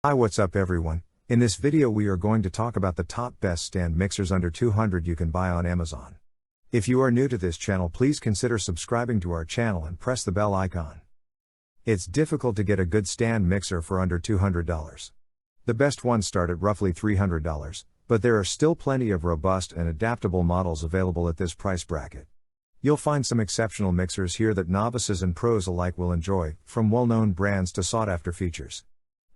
Hi, what's up everyone? In this video we are going to talk about the top best stand mixers under 200 you can buy on Amazon. If you are new to this channel, please consider subscribing to our channel and press the bell icon. It's difficult to get a good stand mixer for under $200. The best ones start at roughly $300, but there are still plenty of robust and adaptable models available at this price bracket. You'll find some exceptional mixers here that novices and pros alike will enjoy, from well-known brands to sought-after features.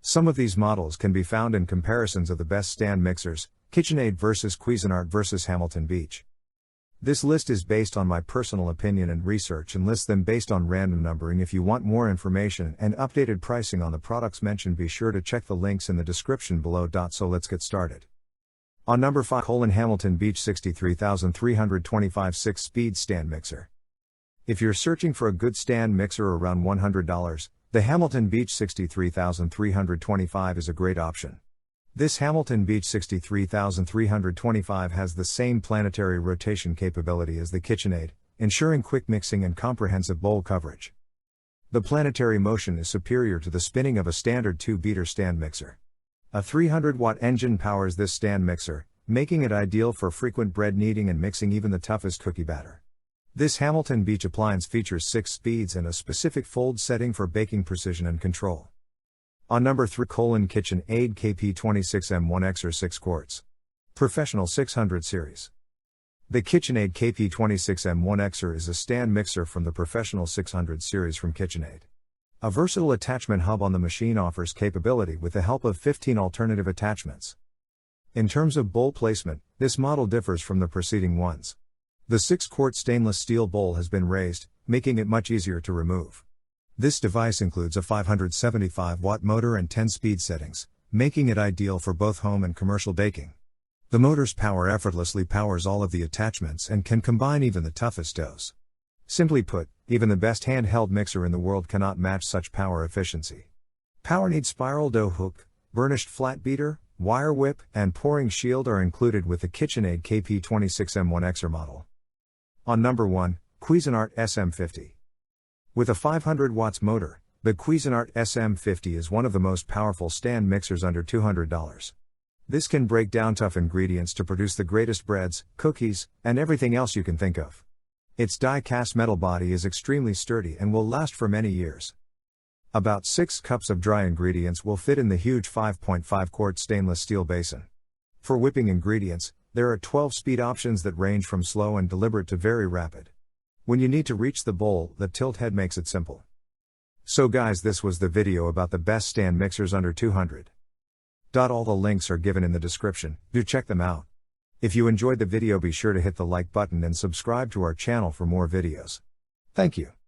Some of these models can be found in comparisons of the best stand mixers, KitchenAid versus Cuisinart versus Hamilton Beach. This list is based on my personal opinion and research and lists them based on random numbering. If you want more information and updated pricing on the products mentioned, be sure to check the links in the description below. So let's get started. On number 5, Hamilton Beach 63325 6-speed stand mixer. If you're searching for a good stand mixer around $100, the Hamilton Beach 63325 is a great option. This Hamilton Beach 63325 has the same planetary rotation capability as the KitchenAid, ensuring quick mixing and comprehensive bowl coverage. The planetary motion is superior to the spinning of a standard 2-beater stand mixer. A 300-watt engine powers this stand mixer, making it ideal for frequent bread kneading and mixing even the toughest cookie batter. This Hamilton Beach appliance features 6 speeds and a specific fold setting for baking precision and control. On number 3, KitchenAid KP26M1Xer 6 quarts. Professional 600 series. The KitchenAid KP26M1Xer is a stand mixer from the Professional 600 series from KitchenAid. A versatile attachment hub on the machine offers capability with the help of 15 alternative attachments. In terms of bowl placement, this model differs from the preceding ones. The 6-quart stainless steel bowl has been raised, making it much easier to remove. This device includes a 575-watt motor and 10 speed settings, making it ideal for both home and commercial baking. The motor's power effortlessly powers all of the attachments and can combine even the toughest doughs. Simply put, even the best handheld mixer in the world cannot match such power efficiency. Power-Knead spiral dough hook, burnished flat beater, wire whip, and pouring shield are included with the KitchenAid KP26M1Xer model. On number 1, Cuisinart SM-50. With a 500 watts motor, the Cuisinart SM-50 is one of the most powerful stand mixers under $200. This can break down tough ingredients to produce the greatest breads, cookies, and everything else you can think of. Its die-cast metal body is extremely sturdy and will last for many years. About 6 cups of dry ingredients will fit in the huge 5.5-quart stainless steel basin. For whipping ingredients, there are 12 speed options that range from slow and deliberate to very rapid. When you need to reach the bowl, the tilt head makes it simple. So guys, this was the video about the best stand mixers under $200. All the links are given in the description, do check them out. If you enjoyed the video, be sure to hit the like button and subscribe to our channel for more videos. Thank you.